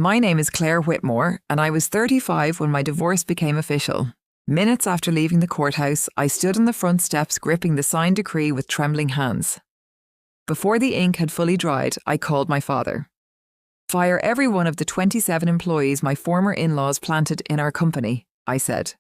My name is Claire Whitmore, and I was 35 when my divorce became official. Minutes after leaving the courthouse, I stood on the front steps gripping the signed decree with trembling hands. Before the ink had fully dried, I called my father. "Fire every one of the 27 employees my former in-laws planted in our company," I said.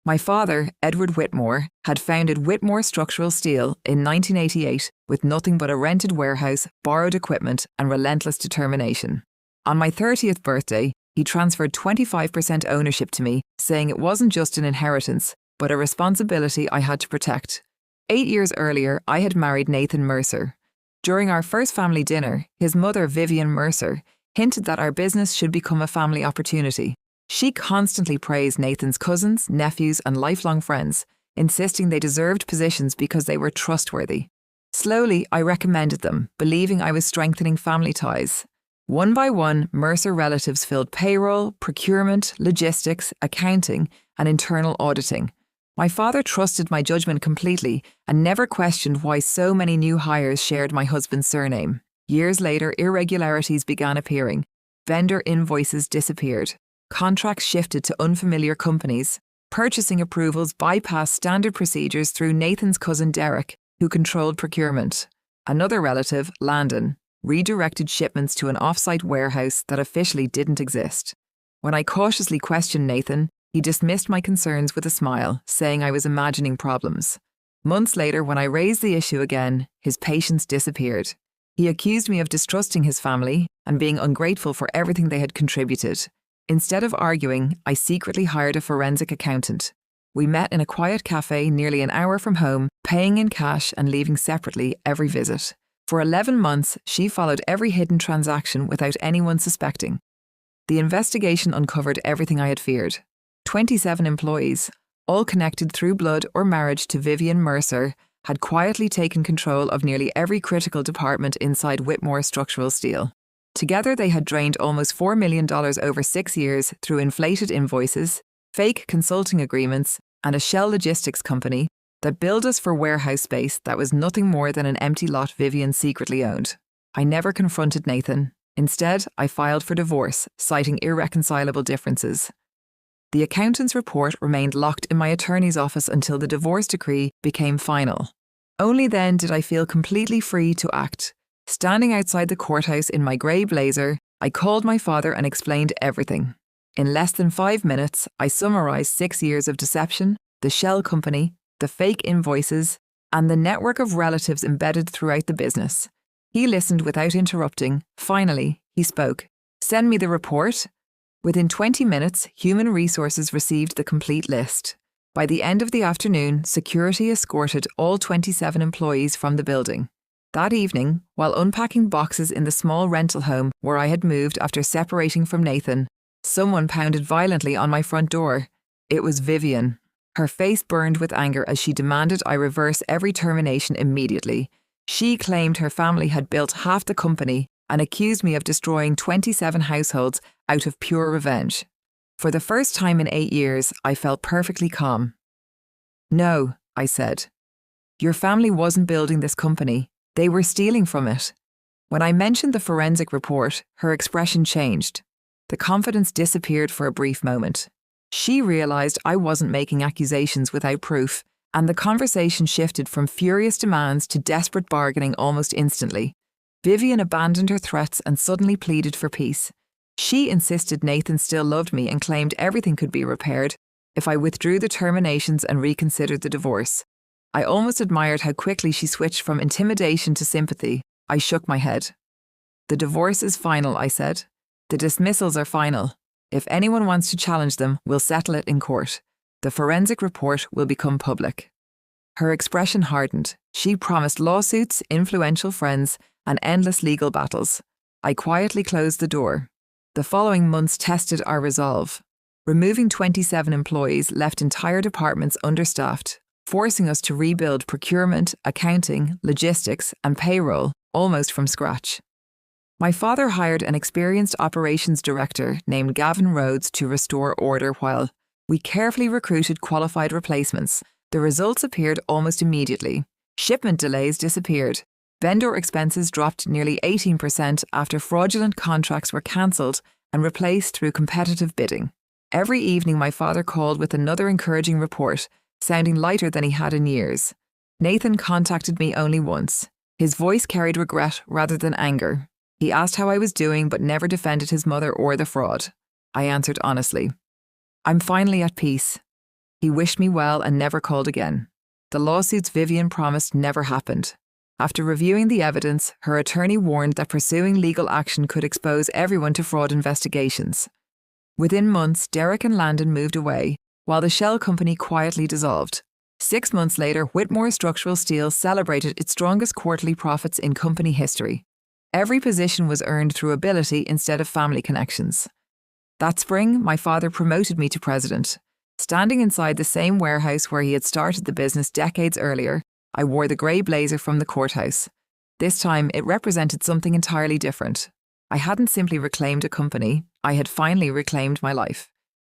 My father, Edward Whitmore, had founded Whitmore Structural Steel in 1988 with nothing but a rented warehouse, borrowed equipment, and relentless determination. On my 30th birthday, he transferred 25% ownership to me, saying it wasn't just an inheritance, but a responsibility I had to protect. 8 years earlier, I had married Nathan Mercer. During our first family dinner, his mother, Vivian Mercer, hinted that our business should become a family opportunity. She constantly praised Nathan's cousins, nephews, and lifelong friends, insisting they deserved positions because they were trustworthy. Slowly, I recommended them, believing I was strengthening family ties. One by one, Mercer relatives filled payroll, procurement, logistics, accounting, and internal auditing. My father trusted my judgment completely and never questioned why so many new hires shared my husband's surname. Years later, irregularities began appearing. Vendor invoices disappeared. Contracts shifted to unfamiliar companies. Purchasing approvals bypassed standard procedures through Nathan's cousin Derek, who controlled procurement. Another relative, Landon, redirected shipments to an off-site warehouse that officially didn't exist. When I cautiously questioned Nathan, he dismissed my concerns with a smile, saying I was imagining problems. Months later, when I raised the issue again, his patience disappeared. He accused me of distrusting his family and being ungrateful for everything they had contributed. Instead of arguing, I secretly hired a forensic accountant. We met in a quiet cafe nearly an hour from home, paying in cash and leaving separately every visit. For 11 months, she followed every hidden transaction without anyone suspecting. The investigation uncovered everything I had feared. 27 employees, all connected through blood or marriage to Vivian Mercer, had quietly taken control of nearly every critical department inside Whitmore Structural Steel. Together, they had drained almost $4 million over 6 years through inflated invoices, fake consulting agreements, and a shell logistics company that billed us for warehouse space that was nothing more than an empty lot Vivian secretly owned. I never confronted Nathan. Instead, I filed for divorce, citing irreconcilable differences. The accountant's report remained locked in my attorney's office until the divorce decree became final. Only then did I feel completely free to act. Standing outside the courthouse in my grey blazer, I called my father and explained everything. In less than 5 minutes, I summarised 6 years of deception, the shell company, the fake invoices, and the network of relatives embedded throughout the business. He listened without interrupting. Finally, he spoke. "Send me the report." Within 20 minutes, Human Resources received the complete list. By the end of the afternoon, security escorted all 27 employees from the building. That evening, while unpacking boxes in the small rental home where I had moved after separating from Nathan, someone pounded violently on my front door. It was Vivian. Her face burned with anger as she demanded I reverse every termination immediately. She claimed her family had built half the company and accused me of destroying 27 households out of pure revenge. For the first time in 8 years, I felt perfectly calm. "No," I said. "Your family wasn't building this company. They were stealing from it." When I mentioned the forensic report, her expression changed. The confidence disappeared for a brief moment. She realised I wasn't making accusations without proof, and the conversation shifted from furious demands to desperate bargaining almost instantly. Vivian abandoned her threats and suddenly pleaded for peace. She insisted Nathan still loved me and claimed everything could be repaired if I withdrew the terminations and reconsidered the divorce. I almost admired how quickly she switched from intimidation to sympathy. I shook my head. "The divorce is final," I said. "The dismissals are final. If anyone wants to challenge them, we'll settle it in court. The forensic report will become public." Her expression hardened. She promised lawsuits, influential friends, and endless legal battles. I quietly closed the door. The following months tested our resolve. Removing 27 employees left entire departments understaffed, forcing us to rebuild procurement, accounting, logistics, and payroll almost from scratch. My father hired an experienced operations director named Gavin Rhodes to restore order while we carefully recruited qualified replacements. The results appeared almost immediately. Shipment delays disappeared. Vendor expenses dropped nearly 18% after fraudulent contracts were cancelled and replaced through competitive bidding. Every evening, my father called with another encouraging report, sounding lighter than he had in years. Nathan contacted me only once. His voice carried regret rather than anger. He asked how I was doing, but never defended his mother or the fraud. I answered honestly. I'm finally at peace. He wished me well and never called again. The lawsuits Vivian promised never happened. After reviewing the evidence, her attorney warned that pursuing legal action could expose everyone to fraud investigations. Within months, Derek and Landon moved away, while the shell company quietly dissolved. 6 months later, Whitmore Structural Steel celebrated its strongest quarterly profits in company history. Every position was earned through ability instead of family connections. That spring, my father promoted me to president. Standing inside the same warehouse where he had started the business decades earlier, I wore the grey blazer from the courthouse. This time, it represented something entirely different. I hadn't simply reclaimed a company, I had finally reclaimed my life.